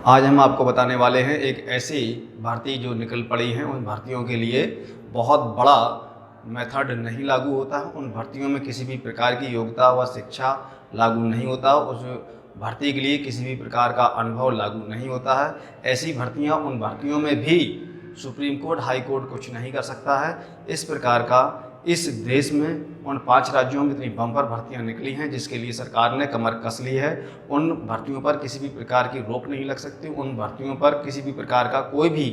आज हम आपको बताने वाले हैं एक ऐसी भर्ती जो निकल पड़ी हैं। उन भर्तियों के लिए बहुत बड़ा मेथड नहीं लागू होता है। उन भर्तियों में किसी भी प्रकार की योग्यता व शिक्षा लागू नहीं होता। उस भर्ती के लिए किसी भी प्रकार का अनुभव लागू नहीं होता है। ऐसी भर्तियां, उन भर्तियों में भी सुप्रीम कोर्ट, हाई कोर्ट कुछ नहीं कर सकता है। इस प्रकार का इस देश में उन 5 राज्यों में इतनी बम्पर भर्तियां निकली हैं जिसके लिए सरकार ने कमर कस ली है। उन भर्तियों पर किसी भी प्रकार की रोक नहीं लग सकती। उन भर्तियों पर किसी भी प्रकार का कोई भी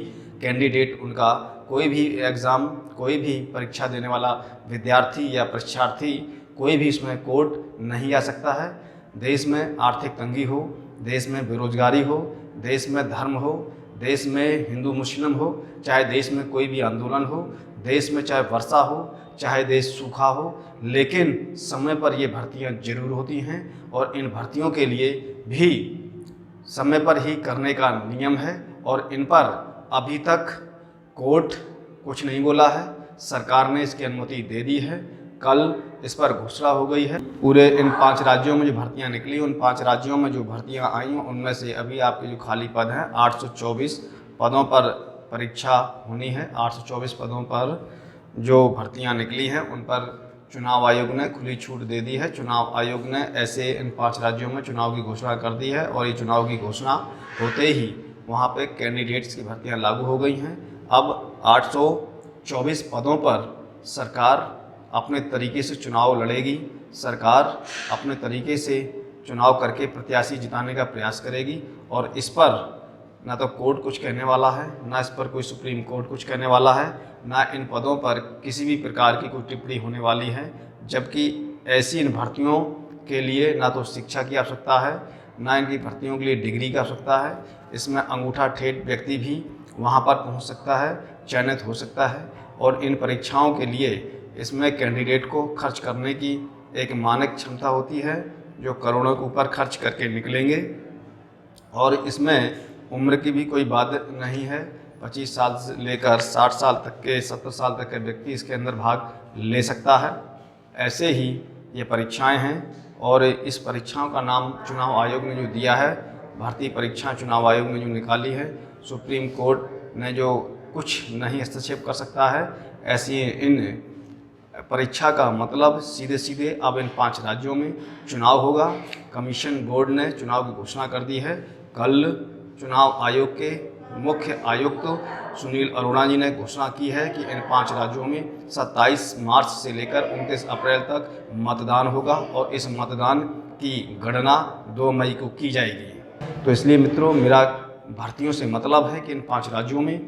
कैंडिडेट, उनका कोई भी एग्ज़ाम, कोई भी परीक्षा देने वाला विद्यार्थी या परीक्षार्थी, कोई भी इसमें कोर्ट नहीं आ सकता है। देश में आर्थिक तंगी हो, देश में बेरोजगारी हो, देश में धर्म हो, देश में हिंदू मुस्लिम हो, चाहे देश में कोई भी आंदोलन हो, देश में चाहे वर्षा हो, चाहे देश सूखा हो, लेकिन समय पर ये भर्तियां जरूर होती हैं। और इन भर्तियों के लिए भी समय पर ही करने का नियम है और इन पर अभी तक कोर्ट कुछ नहीं बोला है। सरकार ने इसकी अनुमति दे दी है, कल इस पर घोषणा हो गई है। पूरे इन 5 राज्यों में जो भर्तियां निकली, उन 5 राज्यों में जो भर्तियां आई हैं उनमें से अभी आपके जो खाली पद हैं 824 पदों पर परीक्षा होनी है। 824 पदों पर जो भर्तियां निकली हैं उन पर चुनाव आयोग ने खुली छूट दे दी है। चुनाव आयोग ने ऐसे इन 5 राज्यों में चुनाव की घोषणा कर दी है और ये चुनाव की घोषणा होते ही वहाँ पे कैंडिडेट्स की भर्तियां लागू हो गई हैं। अब 824 पदों पर सरकार अपने तरीके से चुनाव लड़ेगी। सरकार अपने तरीके से चुनाव करके प्रत्याशी जिताने का प्रयास करेगी और इस पर ना तो कोर्ट कुछ कहने वाला है, ना इस पर कोई सुप्रीम कोर्ट कुछ कहने वाला है, ना इन पदों पर किसी भी प्रकार की कोई टिप्पणी होने वाली है। जबकि ऐसी इन भर्तियों के लिए ना तो शिक्षा की आवश्यकता है, ना इनकी भर्तियों के लिए डिग्री की आवश्यकता है। इसमें अंगूठा ठेठ व्यक्ति भी वहां पर पहुंच सकता है, चयनित हो सकता है। और इन परीक्षाओं के लिए इसमें कैंडिडेट को खर्च करने की एक मानक क्षमता होती है जो करोड़ों के ऊपर खर्च करके निकलेंगे। और इसमें उम्र की भी कोई बात नहीं है। 25 साल से लेकर 60 साल तक के, 70 साल तक के व्यक्ति इसके अंदर भाग ले सकता है। ऐसे ही ये परीक्षाएं हैं और इस परीक्षाओं का नाम चुनाव आयोग ने जो दिया है, भारतीय परीक्षा चुनाव आयोग ने जो निकाली है, सुप्रीम कोर्ट ने जो कुछ नहीं हस्तक्षेप कर सकता है। ऐसी इन परीक्षा का मतलब सीधे सीधे अब इन 5 राज्यों में चुनाव होगा। कमीशन बोर्ड ने चुनाव की घोषणा कर दी है। कल चुनाव आयोग के मुख्य आयुक्त सुनील अरोड़ा जी ने घोषणा की है कि इन 5 राज्यों में 27 मार्च से लेकर 29 अप्रैल तक मतदान होगा और इस मतदान की गणना 2 मई को की जाएगी। तो इसलिए मित्रों, मेरा भर्तियों से मतलब है कि इन 5 राज्यों में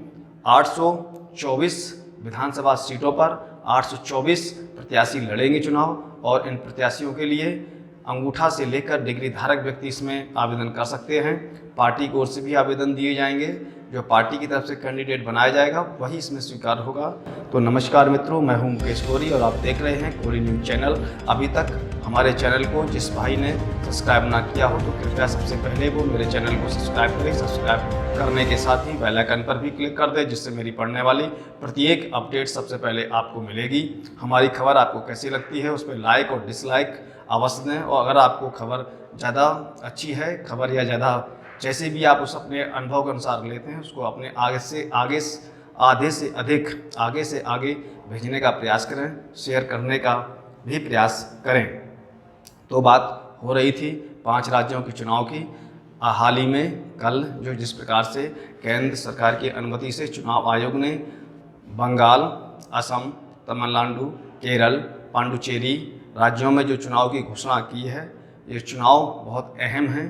824 विधानसभा सीटों पर 824 प्रत्याशी लड़ेंगे चुनाव और इन प्रत्याशियों के लिए अंगूठा से लेकर डिग्री धारक व्यक्ति इसमें आवेदन कर सकते हैं। पार्टी की ओर से भी आवेदन दिए जाएंगे। जो पार्टी की तरफ से कैंडिडेट बनाया जाएगा वही इसमें स्वीकार होगा। तो नमस्कार मित्रों, मैं हूं मुकेश गौरी और आप देख रहे हैं कोरी न्यूज़ चैनल। अभी तक हमारे चैनल को जिस भाई ने सब्सक्राइब ना किया हो तो कृपया सबसे पहले वो मेरे चैनल को सब्सक्राइब करें। सब्सक्राइब करने के साथ ही बेल आइकन पर भी क्लिक कर दें, जिससे मेरी पढ़ने वाली प्रत्येक अपडेट सबसे पहले आपको मिलेगी। हमारी खबर आपको कैसी लगती है उस पर लाइक और डिसलाइक अवश्य दें। और अगर आपको खबर ज़्यादा अच्छी है, खबर या ज़्यादा जैसे भी आप उस अपने अनुभव के अनुसार लेते हैं, उसको अपने आगे से आगे भेजने का प्रयास करें, शेयर करने का भी प्रयास करें। तो बात हो रही थी 5 राज्यों के चुनाव की। हाल ही में कल जो जिस प्रकार से केंद्र सरकार की अनुमति से चुनाव आयोग ने बंगाल, असम, तमिलनाडु, केरल, पांडुचेरी राज्यों में जो चुनाव की घोषणा की है, ये चुनाव बहुत अहम हैं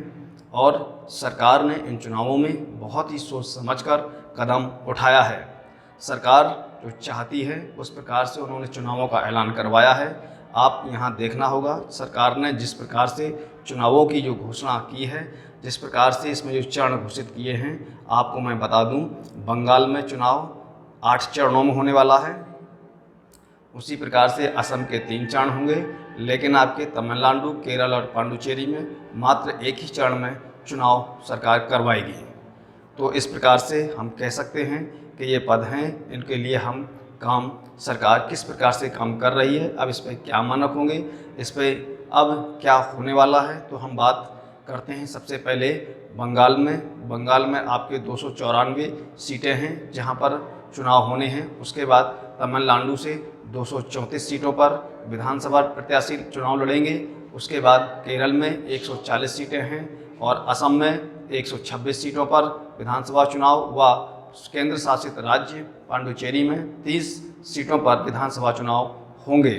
और सरकार ने इन चुनावों में बहुत ही सोच समझकर कदम उठाया है। सरकार जो चाहती है उस प्रकार से उन्होंने चुनावों का ऐलान करवाया है। आप यहाँ देखना होगा, सरकार ने जिस प्रकार से चुनावों की जो घोषणा की है, जिस प्रकार से इसमें जो चरण घोषित किए हैं, आपको मैं बता दूं, बंगाल में चुनाव 8 चरणों में होने वाला है। उसी प्रकार से असम के 3 चरण होंगे, लेकिन आपके तमिलनाडु, केरल और पांडुचेरी में मात्र एक ही चरण में चुनाव सरकार करवाएगी। तो इस प्रकार से हम कह सकते हैं कि ये पद हैं, इनके लिए हम काम सरकार किस प्रकार से काम कर रही है। अब इस पर क्या मानक होंगे, इस पर अब क्या होने वाला है, तो हम बात करते हैं। सबसे पहले बंगाल में बंगाल में आपके 294 सीटें हैं जहां पर चुनाव होने हैं। उसके बाद तमिलनाडु से 234 सीटों पर विधानसभा प्रत्याशी चुनाव लड़ेंगे। उसके बाद केरल में 140 सीटें हैं और असम में 126 सीटों पर विधानसभा चुनाव व केंद्र शासित राज्य पांडुचेरी में 30 सीटों पर विधानसभा चुनाव होंगे।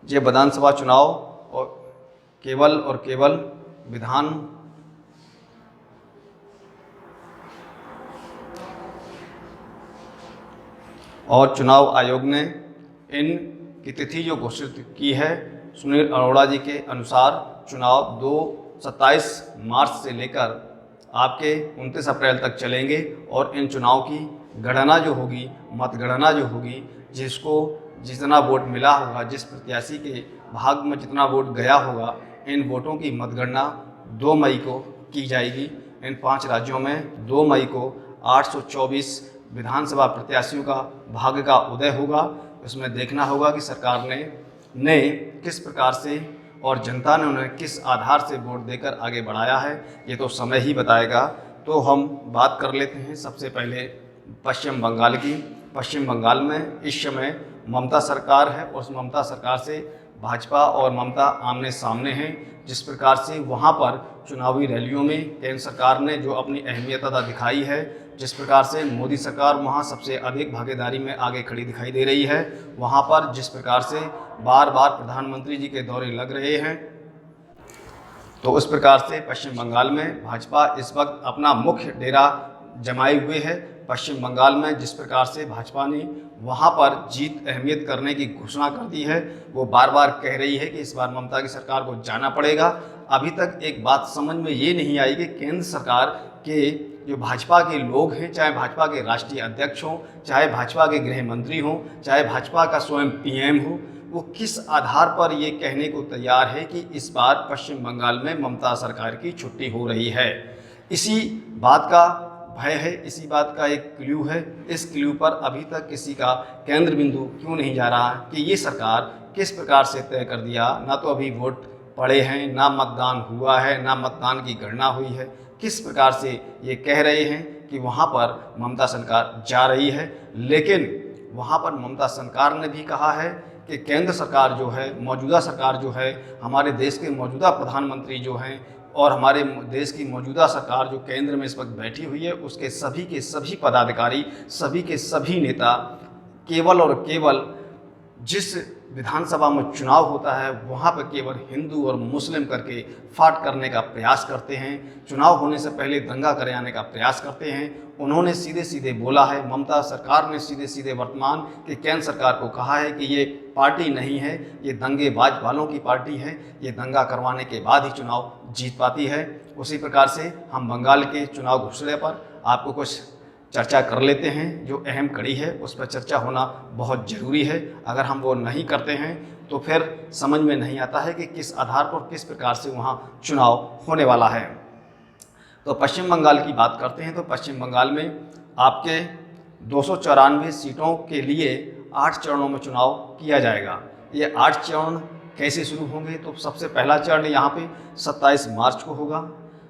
ये विधानसभा चुनाव और केवल विधान और चुनाव आयोग ने इन की तिथि जो घोषित की है, सुनील अरोड़ा जी के अनुसार चुनाव 27 मार्च से लेकर आपके 29 अप्रैल तक चलेंगे और इन चुनाव की गणना जो होगी, मतगणना जो होगी, जिसको जितना वोट मिला होगा, जिस प्रत्याशी के भाग में जितना वोट गया होगा, इन वोटों की मतगणना 2 मई को की जाएगी। इन 5 राज्यों में 2 मई को 824 विधानसभा प्रत्याशियों का भाग्य का उदय होगा। इसमें देखना होगा कि सरकार ने किस प्रकार से और जनता ने उन्हें किस आधार से वोट देकर आगे बढ़ाया है, ये तो समय ही बताएगा। तो हम बात कर लेते हैं सबसे पहले पश्चिम बंगाल की। पश्चिम बंगाल में इस समय ममता सरकार है और उस ममता सरकार से भाजपा और ममता आमने सामने हैं। जिस प्रकार से वहाँ पर चुनावी रैलियों में केंद्र सरकार ने जो अपनी अहमियत अदा दिखाई है, जिस प्रकार से मोदी सरकार वहाँ सबसे अधिक भागीदारी में आगे खड़ी दिखाई दे रही है, वहाँ पर जिस प्रकार से बार बार प्रधानमंत्री जी के दौरे लग रहे हैं, तो उस प्रकार से पश्चिम बंगाल में भाजपा इस वक्त अपना मुख्य डेरा जमाए हुए है। पश्चिम बंगाल में जिस प्रकार से भाजपा ने वहाँ पर जीत अहमियत करने की घोषणा कर दी है, वो बार बार कह रही है कि इस बार ममता की सरकार को जाना पड़ेगा। अभी तक एक बात समझ में ये नहीं आई कि केंद्र सरकार के जो भाजपा के लोग हैं, चाहे भाजपा के राष्ट्रीय अध्यक्ष हों, चाहे भाजपा के गृह मंत्री हों, चाहे भाजपा का स्वयं पीएम हो, वो किस आधार पर ये कहने को तैयार है कि इस बार पश्चिम बंगाल में ममता सरकार की छुट्टी हो रही है। इसी बात का भय है, इसी बात का एक क्ल्यू है। इस क्ल्यू पर अभी तक किसी का केंद्र बिंदु क्यों नहीं जा रहा कि ये सरकार किस प्रकार से तय कर दिया। ना तो अभी वोट पड़े हैं, ना मतदान हुआ है, ना मतदान की गणना हुई है। किस प्रकार से ये कह रहे हैं कि वहाँ पर ममता सरकार जा रही है, लेकिन वहाँ पर ममता सरकार ने भी कहा है कि केंद्र सरकार जो है, मौजूदा सरकार जो है, हमारे देश के मौजूदा प्रधानमंत्री जो हैं और हमारे देश की मौजूदा सरकार जो केंद्र में इस वक्त बैठी हुई है, उसके सभी के सभी पदाधिकारी, सभी के सभी नेता केवल और केवल जिस विधानसभा में चुनाव होता है वहाँ पर केवल हिंदू और मुस्लिम करके फाट करने का प्रयास करते हैं। चुनाव होने से पहले दंगा कराने का प्रयास करते हैं। उन्होंने सीधे सीधे बोला है, ममता सरकार ने सीधे सीधे वर्तमान के केंद्र सरकार को कहा है कि ये पार्टी नहीं है, ये दंगेबाज वालों की पार्टी है, ये दंगा करवाने के बाद ही चुनाव जीत पाती है। उसी प्रकार से हम बंगाल के चुनाव घोषणा पर आपको कुछ चर्चा कर लेते हैं। जो अहम कड़ी है उस पर चर्चा होना बहुत ज़रूरी है। अगर हम वो नहीं करते हैं तो फिर समझ में नहीं आता है कि किस आधार पर किस प्रकार से वहाँ चुनाव होने वाला है। तो पश्चिम बंगाल की बात करते हैं तो पश्चिम बंगाल में आपके 294 सीटों के लिए 8 चरणों में चुनाव किया जाएगा। ये 8 चरण कैसे शुरू होंगे? तो सबसे पहला चरण यहाँ पे 27 मार्च को होगा।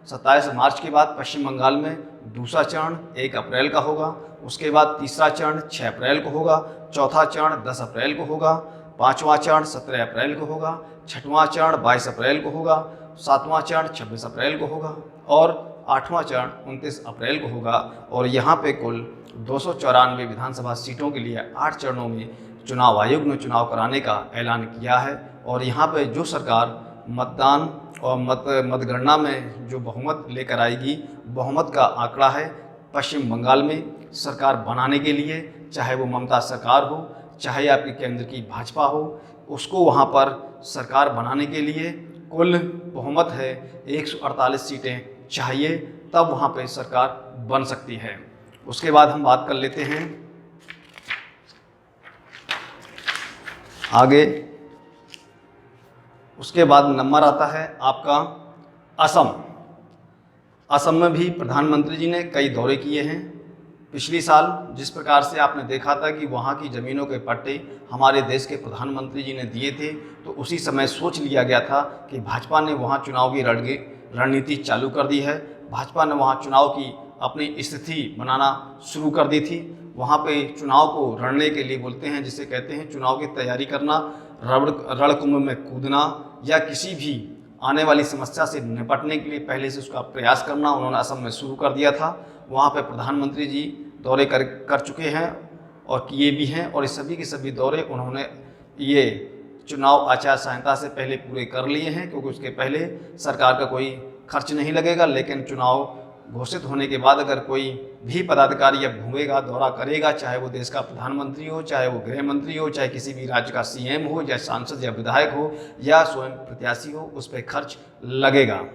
27 मार्च के बाद पश्चिम बंगाल में दूसरा चरण 1 अप्रैल का होगा। उसके बाद तीसरा चरण 6 अप्रैल को होगा। चौथा चरण 10 अप्रैल को होगा। पाँचवा चरण 17 अप्रैल को होगा। छठवां चरण 22 अप्रैल को होगा। सातवां चरण 26 अप्रैल को होगा और 8वां चरण 29 अप्रैल को होगा। और यहाँ पे कुल 294 विधानसभा सीटों के लिए 8 चरणों में चुनाव आयोग ने चुनाव कराने का ऐलान किया है। और यहाँ पे जो सरकार मतदान और मतगणना में जो बहुमत लेकर आएगी, बहुमत का आंकड़ा है पश्चिम बंगाल में सरकार बनाने के लिए, चाहे वो ममता सरकार हो, चाहे आपके केंद्र की भाजपा हो, उसको वहाँ पर सरकार बनाने के लिए कुल बहुमत है 148 सीटें चाहिए, तब वहाँ पे सरकार बन सकती है। उसके बाद हम बात कर लेते हैं आगे। उसके बाद नंबर आता है आपका असम। असम में भी प्रधानमंत्री जी ने कई दौरे किए हैं। पिछली साल जिस प्रकार से आपने देखा था कि वहाँ की ज़मीनों के पट्टे हमारे देश के प्रधानमंत्री जी ने दिए थे, तो उसी समय सोच लिया गया था कि भाजपा ने वहाँ चुनाव की रणनीति चालू कर दी है। भाजपा ने वहाँ चुनाव की अपनी स्थिति बनाना शुरू कर दी थी। वहाँ पे चुनाव को लड़ने के लिए बोलते हैं, जिसे कहते हैं चुनाव की तैयारी करना, रणकुंभ में कूदना या किसी भी आने वाली समस्या से निपटने के लिए पहले से उसका प्रयास करना उन्होंने असम में शुरू कर दिया था। वहाँ पे प्रधानमंत्री जी दौरे कर चुके हैं और किए भी हैं, और इस सभी के सभी दौरे उन्होंने ये चुनाव आचार संहिता से पहले पूरे कर लिए हैं, क्योंकि उसके पहले सरकार का कोई खर्च नहीं लगेगा। लेकिन चुनाव घोषित होने के बाद अगर कोई भी पदाधिकारी अब घूमेगा, दौरा करेगा, चाहे वो देश का प्रधानमंत्री हो, चाहे वो गृह मंत्री हो, चाहे किसी भी राज्य का सीएम हो, या सांसद या विधायक हो, या स्वयं प्रत्याशी हो, उस पर खर्च लगेगा।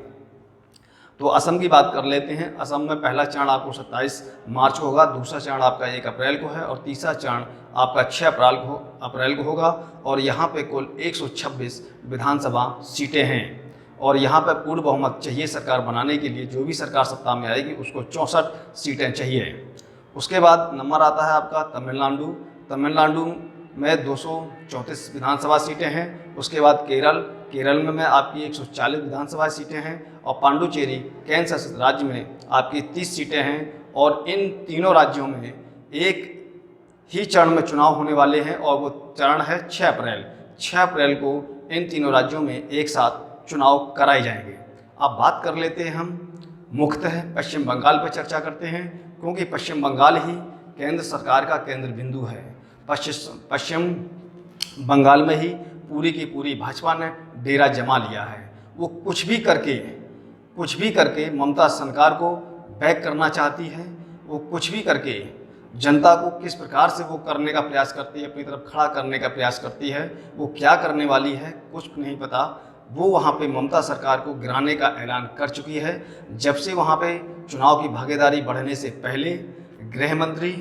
तो असम की बात कर लेते हैं। असम में पहला चरण आपको 27 मार्च को होगा, दूसरा चरण आपका 1 अप्रैल को है, और तीसरा चरण आपका 6 अप्रैल को होगा। और यहाँ पे कुल 126 विधानसभा सीटें हैं, और यहाँ पर पूर्ण बहुमत चाहिए सरकार बनाने के लिए। जो भी सरकार सत्ता में आएगी उसको 64 सीटें चाहिए। उसके बाद नंबर आता है आपका तमिलनाडु। तमिलनाडु में 234 विधानसभा सीटें हैं। उसके बाद केरल में आपकी 140 विधानसभा सीटें हैं, और पांडुचेरी केंद्र शासित राज्य में आपकी 30 सीटें हैं। और इन तीनों राज्यों में एक ही चरण में चुनाव होने वाले हैं, और वो चरण है 6 अप्रैल। 6 अप्रैल को इन तीनों राज्यों में एक साथ चुनाव कराए जाएंगे। अब बात कर लेते हैं हम मुख्यतः पश्चिम बंगाल पर चर्चा करते हैं, क्योंकि पश्चिम बंगाल ही केंद्र सरकार का केंद्र बिंदु है। पश्चिम बंगाल में ही पूरी की पूरी भाजपा ने डेरा जमा लिया है। वो कुछ भी करके ममता सरकार को बैक करना चाहती है। वो कुछ भी करके जनता को किस प्रकार से वो करने का प्रयास करती है, अपनी तरफ खड़ा करने का प्रयास करती है, वो क्या करने वाली है कुछ नहीं पता। वो वहाँ पे ममता सरकार को गिराने का ऐलान कर चुकी है। जब से वहाँ पे चुनाव की भागीदारी बढ़ने से पहले गृह मंत्री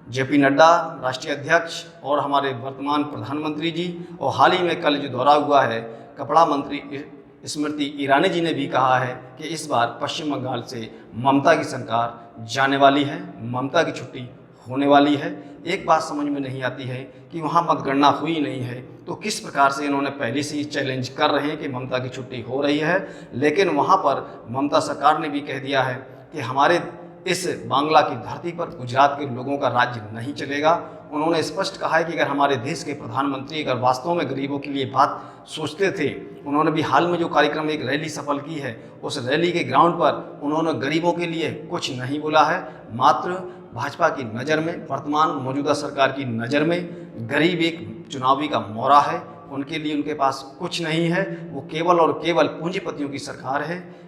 जेपी नड्डा, राष्ट्रीय अध्यक्ष, और हमारे वर्तमान प्रधानमंत्री जी, और हाल ही में कल जो दौरा हुआ है, कपड़ा मंत्री स्मृति ईरानी जी ने भी कहा है कि इस बार पश्चिम बंगाल से ममता की सरकार जाने वाली है, ममता की छुट्टी होने वाली है। एक बात समझ में नहीं आती है कि वहाँ मतगणना हुई नहीं है, तो किस प्रकार से इन्होंने पहले से ही चैलेंज कर रहे हैं कि ममता की छुट्टी हो रही है, लेकिन वहाँ पर ममता सरकार ने भी कह दिया है कि हमारे इस बांग्ला की धरती पर गुजरात के लोगों का राज्य नहीं चलेगा। उन्होंने स्पष्ट कहा है कि अगर हमारे देश के प्रधानमंत्री अगर वास्तव में गरीबों के लिए बात सोचते थे, उन्होंने भी हाल में जो कार्यक्रम एक रैली सफल की है, उस रैली के ग्राउंड पर उन्होंने गरीबों के लिए कुछ नहीं बोला है। मात्र भाजपा की नज़र में, वर्तमान मौजूदा सरकार की नज़र में गरीब एक चुनावी का मोहरा है, उनके लिए उनके पास कुछ नहीं है। वो केवल और केवल पूंजीपतियों की सरकार है।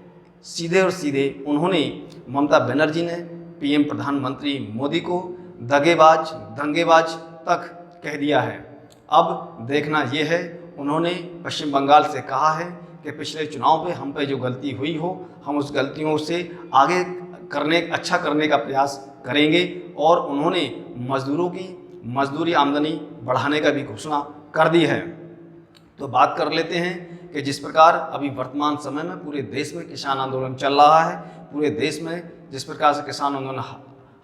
सीधे और सीधे उन्होंने, ममता बनर्जी ने पीएम प्रधानमंत्री मोदी को दगेबाज, दंगेबाज तक कह दिया है। अब देखना ये है, उन्होंने पश्चिम बंगाल से कहा है कि पिछले चुनाव में हम पे जो गलती हुई हो, हम उस गलतियों से आगे अच्छा करने का प्रयास करेंगे। और उन्होंने मजदूरों की मजदूरी आमदनी बढ़ाने का भी घोषणा कर दी है। तो बात कर लेते हैं कि जिस प्रकार अभी वर्तमान समय में पूरे देश में किसान आंदोलन चल रहा है, पूरे देश में जिस प्रकार से किसान आंदोलन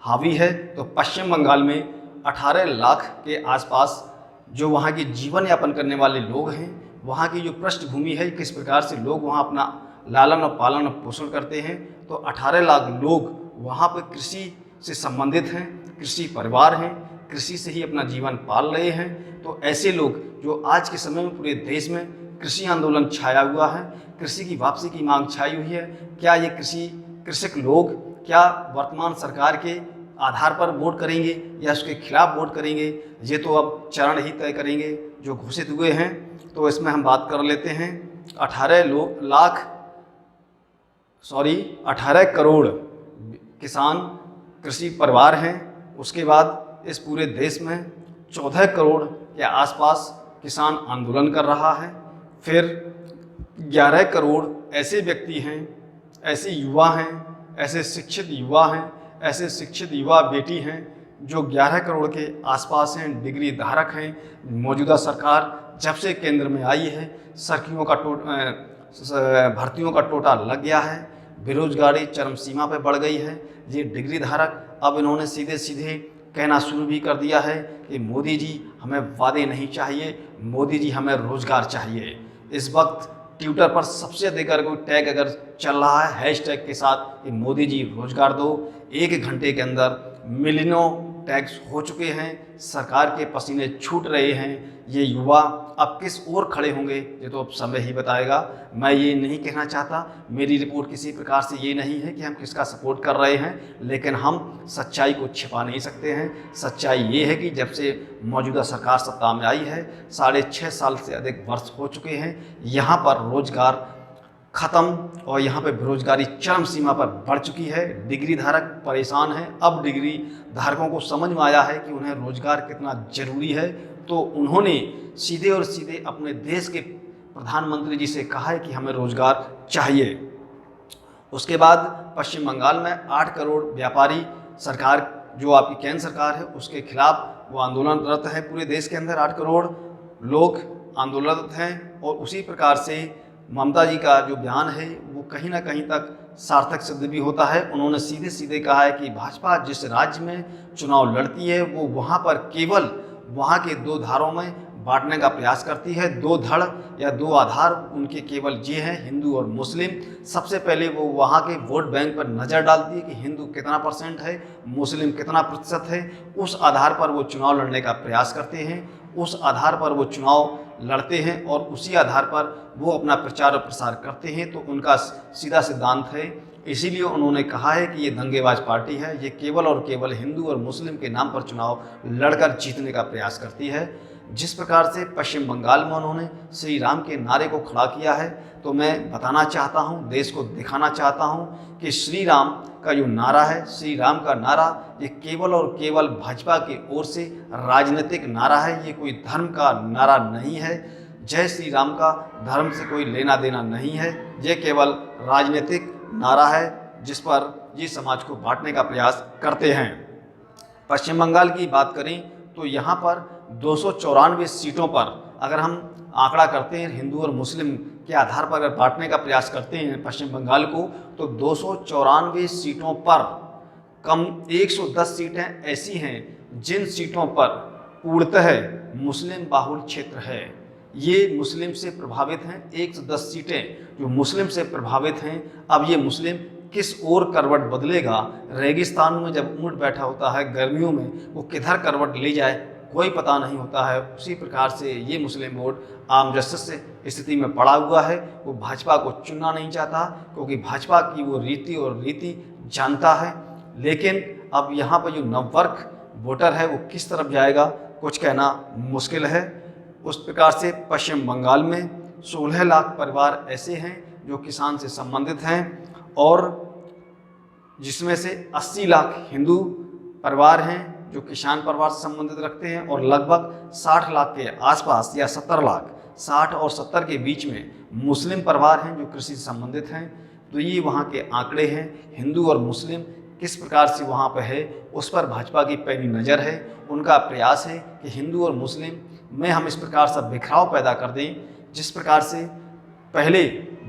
हावी है, तो पश्चिम बंगाल में 18 लाख के आसपास जो वहाँ की जीवन यापन करने वाले लोग हैं, वहाँ की जो पृष्ठभूमि है, किस प्रकार से लोग वहाँ अपना लालन और पालन और पोषण करते हैं, तो 18 लाख लोग वहाँ पर कृषि से संबंधित हैं, कृषि परिवार हैं, कृषि से ही अपना जीवन पाल रहे हैं। तो ऐसे लोग जो आज के समय में पूरे देश में कृषि आंदोलन छाया हुआ है, कृषि की वापसी की मांग छाई हुई है, क्या ये कृषक लोग क्या वर्तमान सरकार के आधार पर वोट करेंगे या उसके खिलाफ वोट करेंगे, ये तो अब चरण ही तय करेंगे जो घोषित हुए हैं। तो इसमें हम बात कर लेते हैं 18 करोड़ किसान कृषि परिवार हैं। उसके बाद इस पूरे देश में 14 करोड़ के आसपास किसान आंदोलन कर रहा है। फिर 11 करोड़ ऐसे व्यक्ति हैं, ऐसे युवा हैं, ऐसे शिक्षित युवा हैं, ऐसे शिक्षित युवा बेटी हैं जो 11 करोड़ के आसपास हैं, डिग्री धारक हैं। मौजूदा सरकार जब से केंद्र में आई है, भर्तियों का टोटा लग गया है, बेरोजगारी चरम सीमा पर बढ़ गई है। ये डिग्री धारक अब इन्होंने सीधे सीधे कहना शुरू भी कर दिया है कि मोदी जी हमें वादे नहीं चाहिए, मोदी जी हमें रोजगार चाहिए। इस वक्त ट्विटर पर सबसे अधिक अगर कोई टैग अगर चल रहा है हैशटैग के साथ कि मोदी जी रोजगार दो, 1 घंटे के अंदर मिलियनों टैग्स हो चुके हैं, सरकार के पसीने छूट रहे हैं। ये युवा अब किस ओर खड़े होंगे ये तो अब समय ही बताएगा। मैं ये नहीं कहना चाहता, मेरी रिपोर्ट किसी प्रकार से ये नहीं है कि हम किसका सपोर्ट कर रहे हैं, लेकिन हम सच्चाई को छिपा नहीं सकते हैं। सच्चाई ये है कि जब से मौजूदा सरकार सत्ता में आई है 6.5 साल से अधिक वर्ष हो चुके हैं, यहाँ पर रोजगार ख़त्म और यहाँ पे बेरोजगारी चरम सीमा पर बढ़ चुकी है। डिग्री धारक परेशान हैं। अब डिग्री धारकों को समझ में आया है कि उन्हें रोजगार कितना ज़रूरी है, तो उन्होंने सीधे और सीधे अपने देश के प्रधानमंत्री जी से कहा है कि हमें रोजगार चाहिए। उसके बाद पश्चिम बंगाल में 8 करोड़ व्यापारी सरकार जो आपकी केंद्र सरकार है उसके खिलाफ वो आंदोलनरत है। पूरे देश के अंदर 8 करोड़ लोग आंदोलनरत हैं और उसी प्रकार से ममता जी का जो बयान है वो कहीं ना कहीं तक सार्थक सिद्ध भी होता है। उन्होंने सीधे सीधे कहा है कि भाजपा जिस राज्य में चुनाव लड़ती है वो वहाँ पर केवल वहाँ के 2 धारों में बांटने का प्रयास करती है। 2 धड़ या 2 आधार उनके केवल ये हैं, हिंदू और मुस्लिम। सबसे पहले वो वहाँ के वोट बैंक पर नज़र डालती है कि हिंदू कितना % है, मुस्लिम कितना % है। उस आधार पर वो चुनाव लड़ने का प्रयास करते हैं, उस आधार पर वो चुनाव लड़ते हैं और उसी आधार पर वो अपना प्रचार और प्रसार करते हैं। तो उनका सीधा सिद्धांत है, इसीलिए उन्होंने कहा है कि ये दंगेबाज पार्टी है, ये केवल और केवल हिंदू और मुस्लिम के नाम पर चुनाव लड़कर जीतने का प्रयास करती है। जिस प्रकार से पश्चिम बंगाल में उन्होंने श्री राम के नारे को खड़ा किया है, तो मैं बताना चाहता हूँ, देश को दिखाना चाहता हूँ कि श्री राम का जो नारा है, श्री राम का नारा ये केवल और केवल भाजपा की ओर से राजनीतिक नारा है, ये कोई धर्म का नारा नहीं है। जय श्री राम का धर्म से कोई लेना देना नहीं है, ये केवल राजनीतिक नारा है जिस पर ये समाज को बांटने का प्रयास करते हैं। पश्चिम बंगाल की बात करें तो यहाँ पर 294 सीटों पर अगर हम आंकड़ा करते हैं हिंदू और मुस्लिम के आधार पर अगर बांटने का प्रयास करते हैं पश्चिम बंगाल को, तो 294 सीटों पर कम 110 सीटें ऐसी हैं जिन सीटों पर पूर्णतः मुस्लिम बाहुल क्षेत्र है, ये मुस्लिम से प्रभावित हैं। 110 सीटें जो मुस्लिम से प्रभावित हैं। अब ये मुस्लिम किस ओर करवट बदलेगा, रेगिस्तान में जब ऊँट बैठा होता है गर्मियों में वो किधर करवट ले जाए कोई पता नहीं होता है। उसी प्रकार से ये मुस्लिम वोट आम जस्टिस स्थिति में पड़ा हुआ है। वो भाजपा को चुनना नहीं चाहता क्योंकि भाजपा की वो रीति और रीति जानता है। लेकिन अब यहाँ पर जो नववर्ग वोटर है वो किस तरफ जाएगा कुछ कहना मुश्किल है। उस प्रकार से पश्चिम बंगाल में 16 लाख परिवार ऐसे हैं जो किसान से संबंधित हैं और जिसमें से 80 लाख हिंदू परिवार हैं जो किसान परिवार से संबंधित रखते हैं और लगभग 60 लाख के आसपास या 70 लाख 60 और 70 के बीच में मुस्लिम परिवार हैं जो कृषि से संबंधित हैं। तो ये वहाँ के आंकड़े हैं। हिंदू और मुस्लिम किस प्रकार से वहाँ पर है उस पर भाजपा की पैनी नज़र है। उनका प्रयास है कि हिंदू और मुस्लिम में हम इस प्रकार से बिखराव पैदा कर दें जिस प्रकार से पहले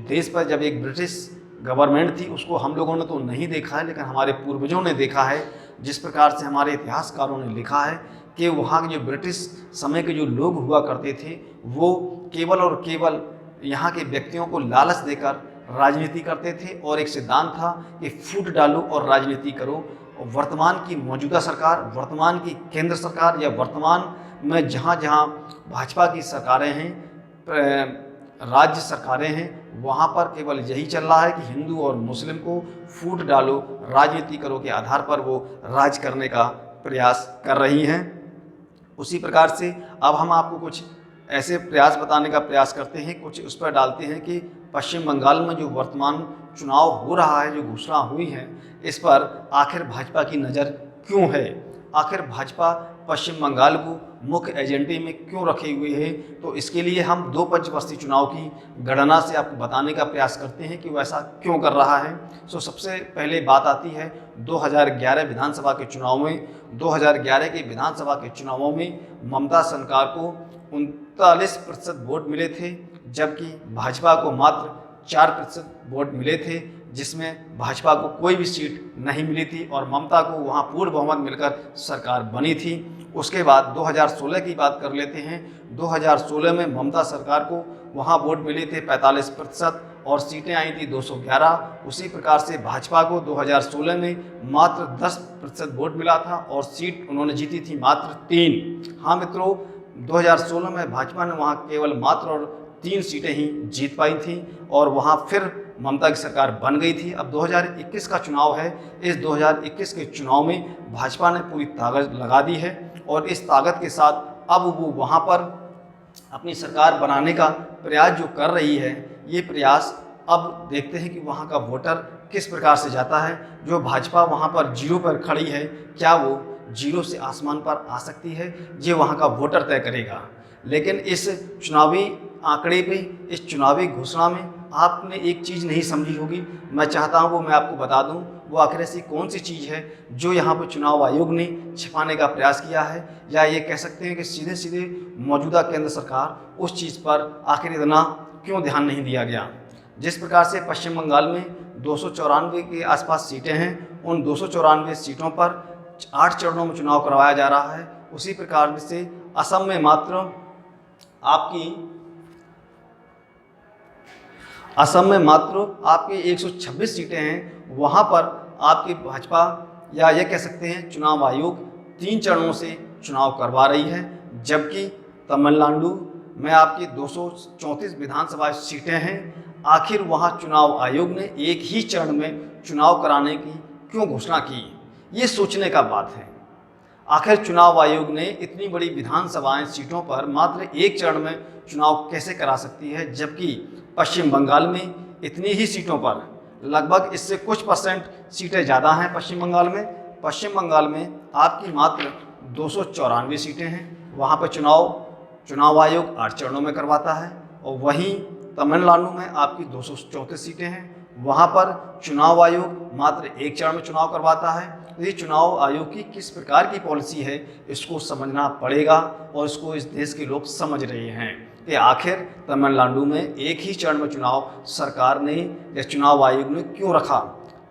देश पर जब एक ब्रिटिश गवर्नमेंट थी उसको हम लोगों ने तो नहीं देखा है लेकिन हमारे पूर्वजों ने देखा है। जिस प्रकार से हमारे इतिहासकारों ने लिखा है कि वहाँ के जो ब्रिटिश समय के जो लोग हुआ करते थे वो केवल और केवल यहाँ के व्यक्तियों को लालच देकर राजनीति करते थे और एक सिद्धांत था कि फूट डालो और राजनीति करो। और वर्तमान की मौजूदा सरकार, वर्तमान की केंद्र सरकार या वर्तमान में जहाँ जहाँ भाजपा की सरकारें हैं, राज्य सरकारें हैं, वहाँ पर केवल यही चल रहा है कि हिंदू और मुस्लिम को फूट डालो राजनीति करो के आधार पर वो राज करने का प्रयास कर रही हैं। उसी प्रकार से अब हम आपको कुछ ऐसे प्रयास बताने का प्रयास करते हैं, कुछ उस पर डालते हैं कि पश्चिम बंगाल में जो वर्तमान चुनाव हो रहा है, जो घोषणा हुई है, इस पर आखिर भाजपा की नज़र क्यों है, आखिर भाजपा पश्चिम बंगाल को मुख्य एजेंडे में क्यों रखे हुए है। तो इसके लिए हम 2 पंचवर्षीय चुनाव की गणना से आपको बताने का प्रयास करते हैं कि वो ऐसा क्यों कर रहा है। सो सबसे पहले बात आती है 2011 विधानसभा के चुनाव में। 2011 के विधानसभा के चुनावों में ममता सरकार को 39% वोट मिले थे जबकि भाजपा को मात्र 4% वोट मिले थे। जिसमें भाजपा को कोई भी सीट नहीं मिली थी और ममता को वहाँ पूर्ण बहुमत मिलकर सरकार बनी थी। उसके बाद 2016 की बात कर लेते हैं। 2016 में ममता सरकार को वहाँ वोट मिले थे 45% और सीटें आई थी 211। उसी प्रकार से भाजपा को 2016 में मात्र 10% वोट मिला था और सीट उन्होंने जीती थी मात्र 3। हाँ मित्रों, 2016 में भाजपा ने वहाँ केवल मात्र और 3 सीटें ही जीत पाई थी और वहाँ फिर ममता की सरकार बन गई थी। अब 2021 का चुनाव है। इस 2021 के चुनाव में भाजपा ने पूरी ताकत लगा दी है और इस ताकत के साथ अब वो वहाँ पर अपनी सरकार बनाने का प्रयास जो कर रही है, ये प्रयास अब देखते हैं कि वहाँ का वोटर किस प्रकार से जाता है। जो भाजपा वहाँ पर जीरो पर खड़ी है, क्या वो जीरो से आसमान पर आ सकती है, ये वहाँ का वोटर तय करेगा। लेकिन इस चुनावी आंकड़े पे, इस चुनावी घोषणा में आपने एक चीज़ नहीं समझी होगी, मैं चाहता हूँ वो मैं आपको बता दूँ। वो आखिर ऐसी कौन सी चीज़ है जो यहाँ पर चुनाव आयोग ने छिपाने का प्रयास किया है, या ये कह सकते हैं कि सीधे सीधे मौजूदा केंद्र सरकार उस चीज़ पर आखिर इतना क्यों ध्यान नहीं दिया गया। जिस प्रकार से पश्चिम बंगाल में 294 के आसपास सीटें हैं, उन 294 सीटों पर 8 चरणों में चुनाव करवाया जा रहा है। उसी प्रकार से असम में मात्र आपकी 126 सीटें हैं। वहाँ पर आपकी भाजपा या ये कह सकते हैं चुनाव आयोग 3 चरणों से चुनाव करवा रही है, जबकि तमिलनाडु में आपकी 234 विधानसभा सीटें हैं। आखिर वहाँ चुनाव आयोग ने एक ही चरण में चुनाव कराने की क्यों घोषणा की, ये सोचने का बात है। आखिर चुनाव आयोग ने इतनी बड़ी विधानसभाएं सीटों पर मात्र एक चरण में चुनाव कैसे करा सकती है, जबकि पश्चिम बंगाल में इतनी ही सीटों पर लगभग इससे कुछ परसेंट सीटें ज़्यादा हैं। पश्चिम बंगाल में आपकी मात्र 294 सीटें हैं। वहाँ पर चुनाव आयोग 8 चरणों में करवाता है और वहीं तमिलनाडु में आपकी 234 सीटें हैं। वहाँ पर चुनाव आयोग मात्र एक चरण में चुनाव करवाता है। ये चुनाव आयोग की किस प्रकार की पॉलिसी है, इसको समझना पड़ेगा और इसको इस देश के लोग समझ रहे हैं कि आखिर तमिलनाडु में एक ही चरण में चुनाव सरकार ने या चुनाव आयोग ने क्यों रखा।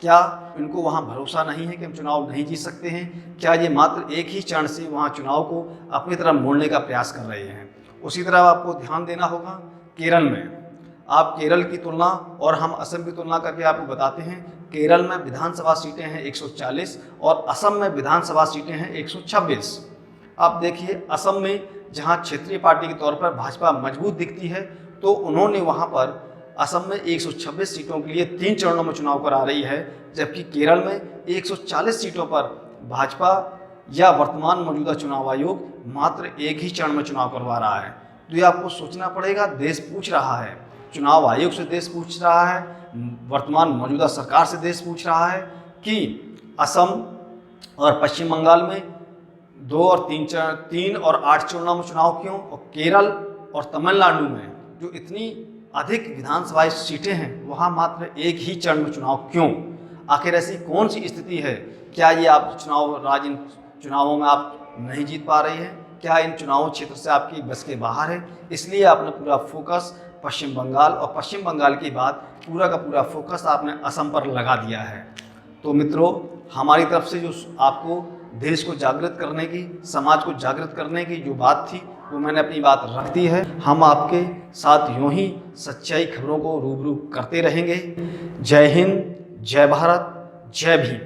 क्या इनको वहाँ भरोसा नहीं है कि हम चुनाव नहीं जीत सकते हैं? क्या ये मात्र एक ही चरण से वहाँ चुनाव को अपनी तरफ मोड़ने का प्रयास कर रहे हैं? उसी तरह आपको ध्यान देना होगा केरल में। आप केरल की तुलना और हम असम की तुलना करके आपको बताते हैं। केरल में विधानसभा सीटें हैं 140 और असम में विधानसभा सीटें हैं 126। आप देखिए, असम में जहां क्षेत्रीय पार्टी के तौर पर भाजपा मजबूत दिखती है, तो उन्होंने वहां पर असम में 126 सीटों के लिए 3 चरणों में चुनाव करा रही है, जबकि केरल में 140 सीटों पर भाजपा या वर्तमान मौजूदा चुनाव आयोग मात्र एक ही चरण में चुनाव करवा रहा है। तो ये आपको सोचना पड़ेगा। देश पूछ रहा है, चुनाव आयोग से देश पूछ रहा है, वर्तमान मौजूदा सरकार से देश पूछ रहा है कि असम और पश्चिम बंगाल में 2 और 3 और 8 चरणों में चुनाव क्यों, और केरल और तमिलनाडु में जो इतनी अधिक विधानसभा सीटें हैं वहाँ मात्र एक ही चरण में चुनाव क्यों? आखिर ऐसी कौन सी स्थिति है? क्या ये आप इन चुनावों में आप नहीं जीत पा रही हैं? क्या इन चुनाव क्षेत्र से आपकी बस के बाहर है? इसलिए आपने पूरा फोकस पश्चिम बंगाल और पश्चिम बंगाल के बाद पूरा का पूरा फोकस आपने असम पर लगा दिया है। तो मित्रों, हमारी तरफ से जो आपको देश को जागृत करने की, समाज को जागृत करने की जो बात थी, वो मैंने अपनी बात रख दी है। हम आपके साथ यूं ही सच्चाई खबरों को रूबरू करते रहेंगे। जय हिंद, जय भारत, जय भीम।